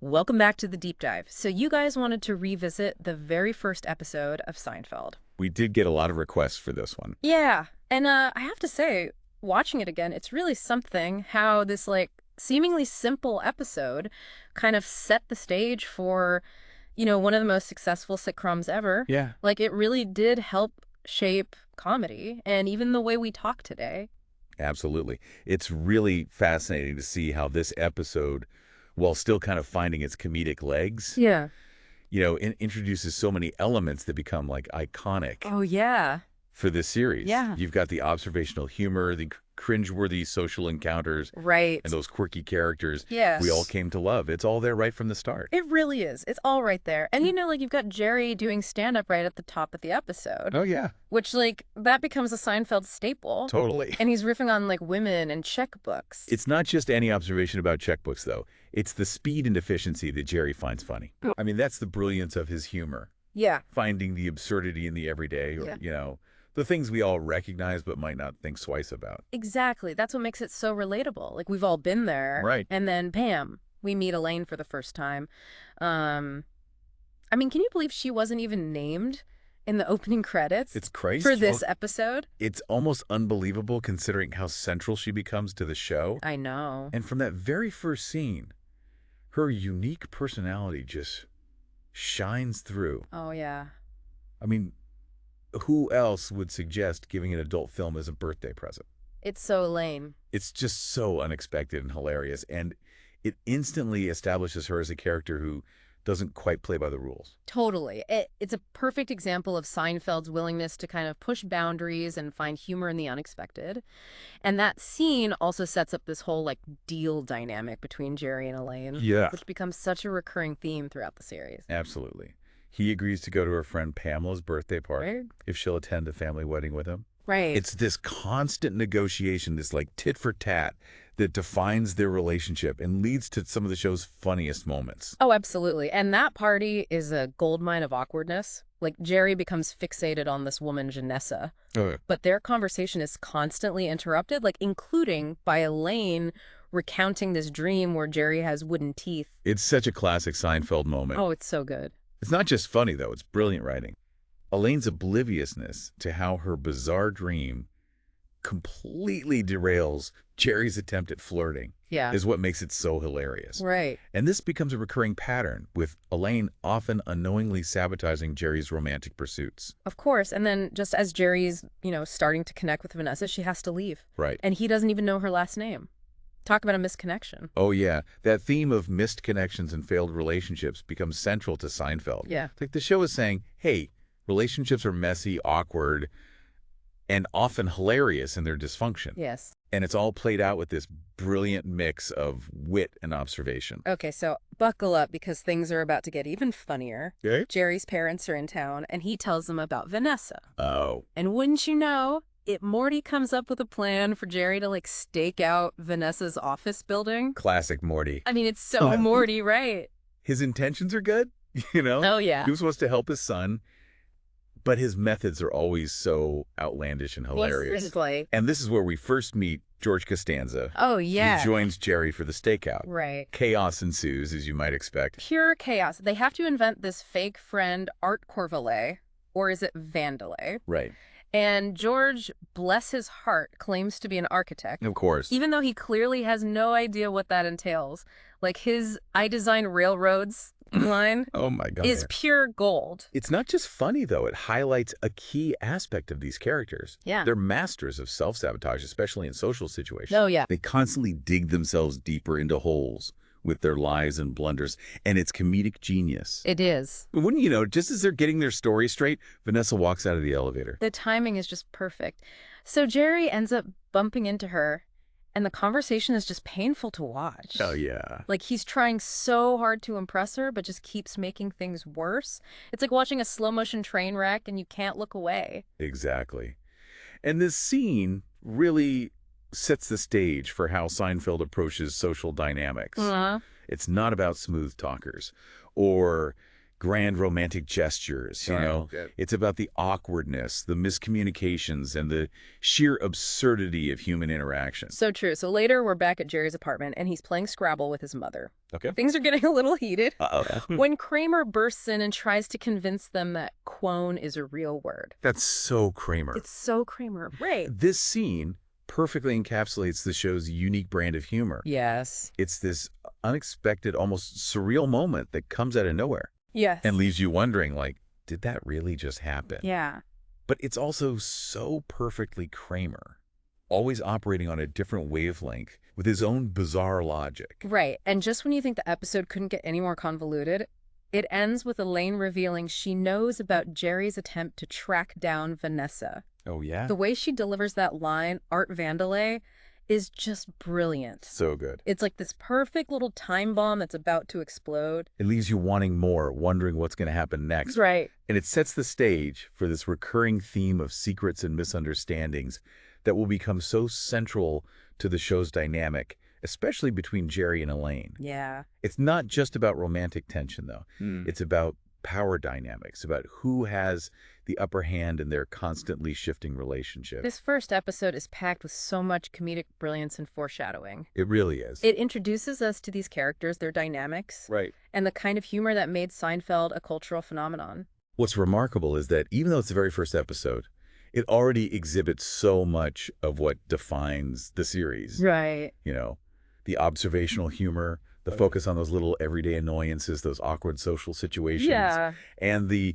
Welcome back to the deep dive. So you guys wanted to revisit the very first episode of Seinfeld. We did get a lot of requests for this one. Yeah, and I have to say, watching it again, it's really something how this seemingly simple episode kind of set the stage for, one of the most successful sitcoms ever. Yeah. Like it really did help shape comedy and even the way we talk today. Absolutely. It's really fascinating to see how this episode, while still kind of finding its comedic legs, Yeah. introduces so many elements that become like iconic Oh, yeah. for this series. Yeah. You've got the observational humor, the cringeworthy social encounters, Right. and those quirky characters Yes. we all came to love. It's all there right from the start. It really is. It's all right there. And you've got Jerry doing stand-up right at the top of the episode, Oh, yeah. which that becomes a Seinfeld staple. Totally. And he's riffing on women and checkbooks. It's not just any observation about checkbooks, though. It's the speed and efficiency that Jerry finds funny. I mean, that's the brilliance of his humor. Yeah. Finding the absurdity in the everyday, or, the things we all recognize but might not think twice about. Exactly. That's what makes it so relatable. Like we've all been there. Right. And then bam, we meet Elaine for the first time. Can you believe she wasn't even named in the opening credits? It's crazy. For this episode? It's almost unbelievable considering how central she becomes to the show. I know. And from that very first scene, her unique personality just shines through. Oh, yeah. I mean, who else would suggest giving an adult film as a birthday present? It's so Elaine. It's just so unexpected and hilarious, and it instantly establishes her as a character who doesn't quite play by the rules. Totally. It's a perfect example of Seinfeld's willingness to kind of push boundaries and find humor in the unexpected. And that scene also sets up this whole deal dynamic between Jerry and Elaine, Yeah. which becomes such a recurring theme throughout the series. Absolutely. He agrees to go to her friend Pamela's birthday party Right? if she'll attend a family wedding with him. Right. It's this constant negotiation, this tit for tat, that defines their relationship and leads to some of the show's funniest moments. Oh, absolutely. And that party is a goldmine of awkwardness. Jerry becomes fixated on this woman, Janessa, but their conversation is constantly interrupted, including by Elaine recounting this dream where Jerry has wooden teeth. It's such a classic Seinfeld moment. Oh, it's so good. It's not just funny, though. It's brilliant writing. Elaine's obliviousness to how her bizarre dream completely derails Jerry's attempt at flirting Yeah. is what makes it so hilarious. Right. And this becomes a recurring pattern, with Elaine often unknowingly sabotaging Jerry's romantic pursuits. Of course. And then just as Jerry's, starting to connect with Vanessa, she has to leave. Right. And he doesn't even know her last name. Talk about a misconnection. Oh, yeah. That theme of missed connections and failed relationships becomes central to Seinfeld. Yeah. Like the show is saying, hey, relationships are messy, awkward, and often hilarious in their dysfunction. Yes. And it's all played out with this brilliant mix of wit and observation. Okay, so buckle up because things are about to get even funnier. Okay. Jerry's parents are in town, and he tells them about Vanessa. Oh. And wouldn't you know, Morty comes up with a plan for Jerry to, stake out Vanessa's office building. Classic Morty. I mean, it's so Morty, right? His intentions are good, you know? Oh, yeah. He was supposed to help his son, but his methods are always so outlandish and hilarious. Seriously. And this is where we first meet George Costanza. Oh, yeah. He joins Jerry for the stakeout. Right. Chaos ensues, as you might expect. Pure chaos. They have to invent this fake friend, Art Corvalet, or is it Vandelay? Right. And George, bless his heart, claims to be an architect. Of course. Even though he clearly has no idea what that entails. His I design railroads line Oh, my God. is pure gold. It's not just funny, though. It highlights a key aspect of these characters. Yeah. They're masters of self-sabotage, especially in social situations. Oh, yeah. They constantly dig themselves deeper into holes with their lies and blunders, and it's comedic genius. It is. Wouldn't you know, just as they're getting their story straight, Vanessa walks out of the elevator. The timing is just perfect. So Jerry ends up bumping into her, and the conversation is just painful to watch. Oh, yeah. He's trying so hard to impress her, but just keeps making things worse. It's like watching a slow-motion train wreck, and you can't look away. Exactly. And this scene really sets the stage for how Seinfeld approaches social dynamics. Uh-huh. It's not about smooth talkers or grand romantic gestures, you know? It's about the awkwardness, the miscommunications, and the sheer absurdity of human interaction. So true. So later, we're back at Jerry's apartment, and he's playing Scrabble with his mother. Okay. Things are getting a little heated. Uh-oh. When Kramer bursts in and tries to convince them that quone is a real word. That's so Kramer. It's so Kramer. Right. This scene perfectly encapsulates the show's unique brand of humor. Yes. It's this unexpected, almost surreal moment that comes out of nowhere. Yes. And leaves you wondering, like, did that really just happen? Yeah. But it's also so perfectly Kramer, always operating on a different wavelength with his own bizarre logic. Right. And just when you think the episode couldn't get any more convoluted, it ends with Elaine revealing she knows about Jerry's attempt to track down Vanessa. Oh, yeah? The way she delivers that line, Art Vandelay, is just brilliant. So good. It's like this perfect little time bomb that's about to explode. It leaves you wanting more, wondering what's going to happen next. Right. And it sets the stage for this recurring theme of secrets and misunderstandings that will become so central to the show's dynamic, especially between Jerry and Elaine. Yeah. It's not just about romantic tension, though. It's about power dynamics, about who has the upper hand in their constantly shifting relationship. This first episode is packed with so much comedic brilliance and foreshadowing. It really is. It introduces us to these characters, their dynamics, Right. and the kind of humor that made Seinfeld a cultural phenomenon. What's remarkable is that even though it's the very first episode, it already exhibits so much of what defines the series. Right. You know, the observational humor, the focus on those little everyday annoyances, those awkward social situations, Yeah. and the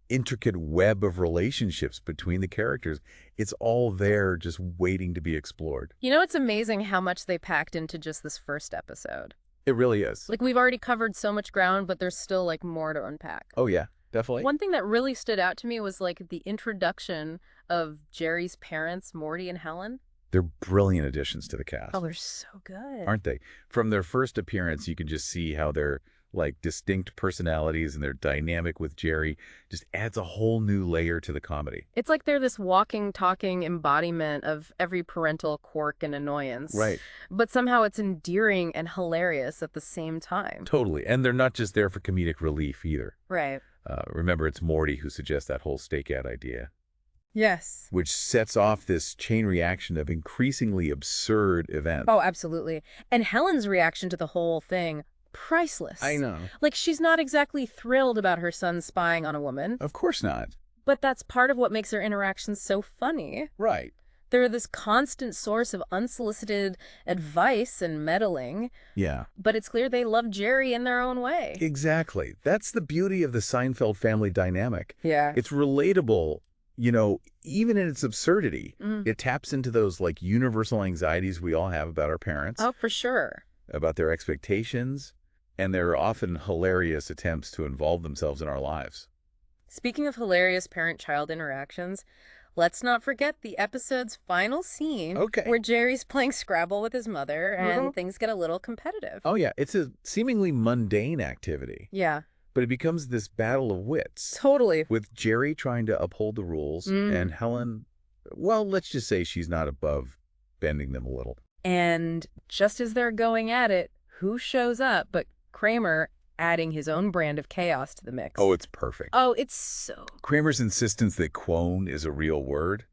intricate web of relationships between the characters. It's all there just waiting to be explored. You know, it's amazing how much they packed into just this first episode. It really is. Like, we've already covered so much ground, but there's still, like, more to unpack. Oh, yeah, definitely. One thing that really stood out to me was, like, the introduction of Jerry's parents, Morty and Helen. They're brilliant additions to the cast. Oh, they're so good. Aren't they? From their first appearance, you can just see how they're like distinct personalities, and their dynamic with Jerry just adds a whole new layer to the comedy. It's like they're this walking, talking embodiment of every parental quirk and annoyance. Right. But somehow it's endearing and hilarious at the same time. Totally. And they're not just there for comedic relief either. Right. Remember, it's Morty who suggests that whole stakeout idea, Yes. which sets off this chain reaction of increasingly absurd events. Oh, absolutely. And Helen's reaction to the whole thing, priceless. I know. Like, she's not exactly thrilled about her son spying on a woman, Of course not. but that's part of what makes their interactions so funny. Right. They're this constant source of unsolicited advice and meddling, Yeah. but it's clear they love Jerry in their own way. Exactly. That's the beauty of the Seinfeld family dynamic. Yeah. It's relatable, you know, even in its absurdity. It taps into those like universal anxieties we all have about our parents, Oh, for sure. about their expectations, and their often hilarious attempts to involve themselves in our lives. Speaking of hilarious parent-child interactions, let's not forget the episode's final scene where Jerry's playing Scrabble with his mother and things get a little competitive. Oh, yeah. It's a seemingly mundane activity, Yeah, but it becomes this battle of wits, totally. with Jerry trying to uphold the rules and Helen, well, let's just say she's not above bending them a little. And just as they're going at it, who shows up but Kramer, adding his own brand of chaos to the mix. Oh, it's perfect. Oh, it's so... Kramer's insistence that quone is a real word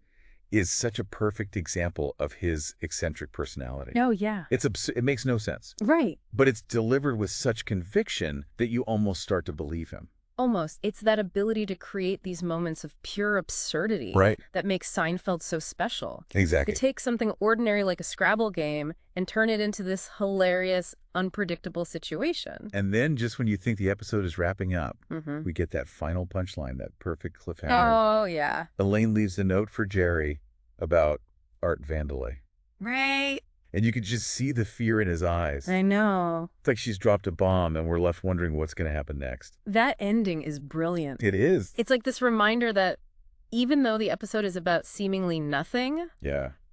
is such a perfect example of his eccentric personality. Oh, yeah. It makes no sense, Right. but it's delivered with such conviction that you almost start to believe him. Almost. It's that ability to create these moments of pure absurdity that makes Seinfeld so special. Exactly. They take something ordinary like a Scrabble game and turn it into this hilarious, unpredictable situation. And then just when you think the episode is wrapping up, we get that final punchline, that perfect cliffhanger. Oh, yeah. Elaine leaves a note for Jerry about Art Vandelay. Right. And you could just see the fear in his eyes. I know. It's like she's dropped a bomb and we're left wondering what's going to happen next. That ending is brilliant. It is. It's like this reminder that even though the episode is about seemingly nothing,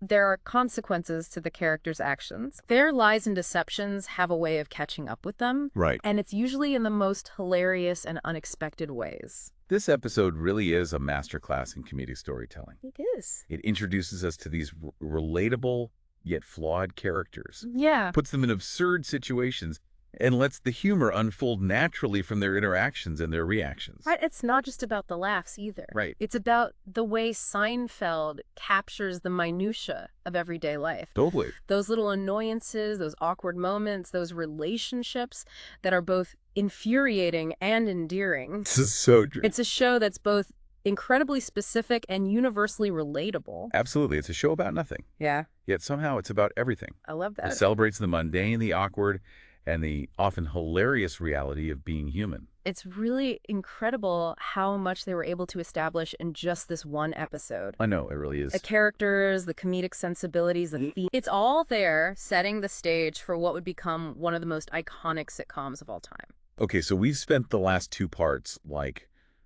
there are consequences to the characters' actions. Their lies and deceptions have a way of catching up with them. Right. And it's usually in the most hilarious and unexpected ways. This episode really is a masterclass in comedic storytelling. It is. It introduces us to these relatable yet flawed characters. Yeah. Puts them in absurd situations and lets the humor unfold naturally from their interactions and their reactions. Right, it's not just about the laughs either. Right. It's about the way Seinfeld captures the minutia of everyday life. Totally. Those little annoyances, those awkward moments, those relationships that are both infuriating and endearing. This is so true. It's a show that's both incredibly specific and universally relatable. Absolutely. It's a show about nothing. Yeah. Yet somehow it's about everything. I love that. It celebrates the mundane, the awkward, and the often hilarious reality of being human. It's really incredible how much they were able to establish in just this one episode. I know, it really is. The characters, the comedic sensibilities, the theme. It's all there setting the stage for what would become one of the most iconic sitcoms of all time. Okay, so we've spent the last two parts,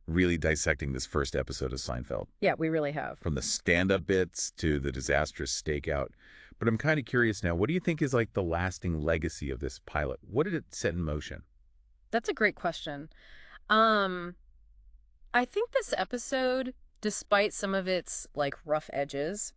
really dissecting this first episode of Seinfeld. Yeah, we really have. From the stand-up bits to the disastrous stakeout. But I'm kind of curious now, what do you think is the lasting legacy of this pilot? What did it set in motion? That's a great question. I think this episode, despite some of its rough edges,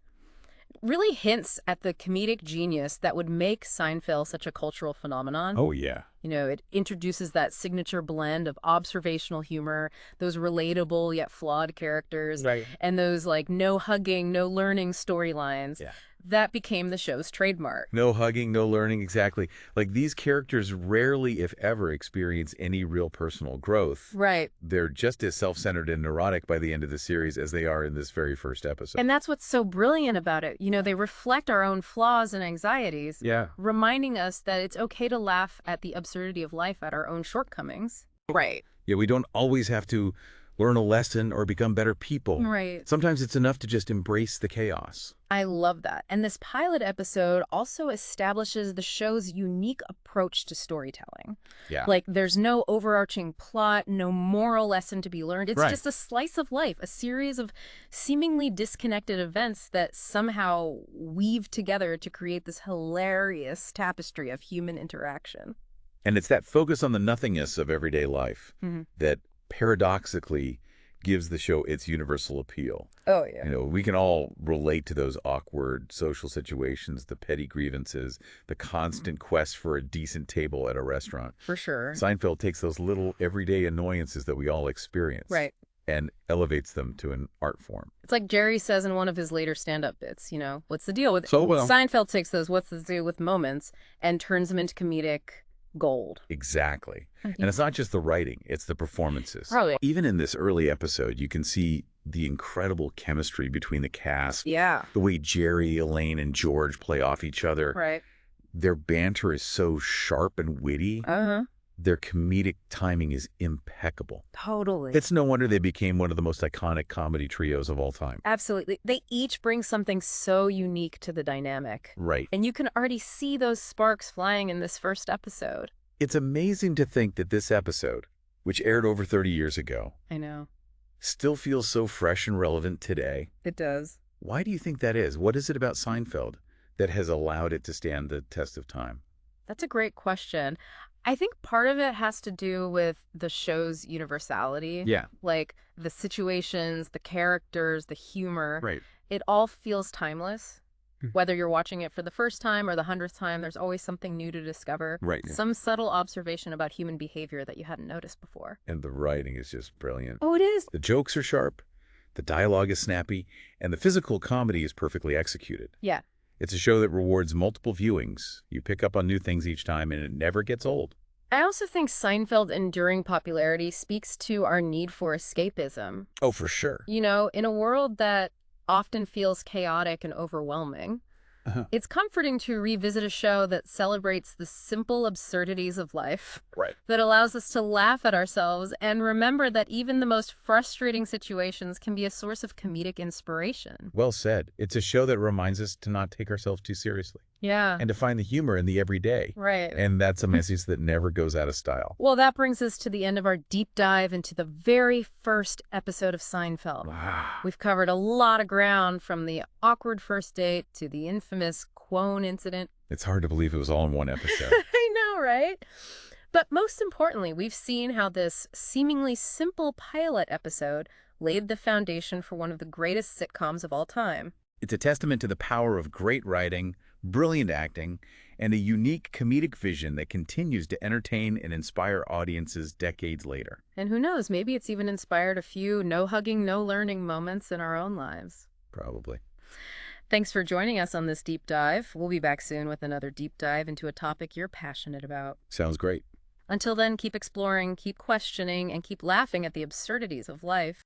really hints at the comedic genius that would make Seinfeld such a cultural phenomenon. Oh, yeah. It introduces that signature blend of observational humor, those relatable yet flawed characters, Right. and those no hugging, no learning storylines. Yeah. That became the show's trademark. No hugging, no learning, exactly. These characters rarely, if ever, experience any real personal growth. Right. They're just as self-centered and neurotic by the end of the series as they are in this very first episode. And that's what's so brilliant about it. They reflect our own flaws and anxieties, Yeah. reminding us that it's okay to laugh at the absurdity of life, at our own shortcomings. Right. Yeah, we don't always have to learn a lesson or become better people. Right. Sometimes it's enough to just embrace the chaos. I love that. And this pilot episode also establishes the show's unique approach to storytelling. Yeah. There's no overarching plot, no moral lesson to be learned. It's Right. just a slice of life, a series of seemingly disconnected events that somehow weave together to create this hilarious tapestry of human interaction. And it's that focus on the nothingness of everyday life that paradoxically gives the show its universal appeal. Oh, yeah. We can all relate to those awkward social situations, the petty grievances, the constant quest for a decent table at a restaurant. For sure. Seinfeld takes those little everyday annoyances that we all experience. Right. And elevates them to an art form. It's like Jerry says in one of his later stand-up bits, what's the deal with So well. Seinfeld takes those what's the deal with moments and turns them into comedic gold. Exactly. And it's not just the writing, it's the performances. Probably. Even in this early episode, you can see the incredible chemistry between the cast. Yeah. The way Jerry, Elaine, and George play off each other. Right. Their banter is so sharp and witty. Uh-huh. Their comedic timing is impeccable. Totally. It's no wonder they became one of the most iconic comedy trios of all time. Absolutely. They each bring something so unique to the dynamic. Right. And you can already see those sparks flying in this first episode. It's amazing to think that this episode, which aired over 30 years ago, I know. still feels so fresh and relevant today. It does. Why do you think that is? What is it about Seinfeld that has allowed it to stand the test of time? That's a great question. I think part of it has to do with the show's universality. Yeah. The situations, the characters, the humor. Right. It all feels timeless. Whether you're watching it for the first time or the 100th time, there's always something new to discover. Right. Some subtle observation about human behavior that you hadn't noticed before. And the writing is just brilliant. Oh, it is. The jokes are sharp, the dialogue is snappy, and the physical comedy is perfectly executed. Yeah. It's a show that rewards multiple viewings. You pick up on new things each time, and it never gets old. I also think Seinfeld's enduring popularity speaks to our need for escapism. Oh, for sure. In a world that often feels chaotic and overwhelming, it's comforting to revisit a show that celebrates the simple absurdities of life, Right. that allows us to laugh at ourselves and remember that even the most frustrating situations can be a source of comedic inspiration. Well said. It's a show that reminds us to not take ourselves too seriously Yeah. and to find the humor in the everyday. Right. And that's a message that never goes out of style. Well, that brings us to the end of our deep dive into the very first episode of Seinfeld. Wow. We've covered a lot of ground, from the awkward first date to the infamous Quone incident. It's hard to believe it was all in one episode. I know, right? But most importantly, we've seen how this seemingly simple pilot episode laid the foundation for one of the greatest sitcoms of all time. It's a testament to the power of great writing, brilliant acting, and a unique comedic vision that continues to entertain and inspire audiences decades later. And who knows, maybe it's even inspired a few no hugging, no learning moments in our own lives. Probably. Thanks for joining us on this deep dive. We'll be back soon with another deep dive into a topic you're passionate about. Sounds great. Until then, keep exploring, keep questioning, and keep laughing at the absurdities of life.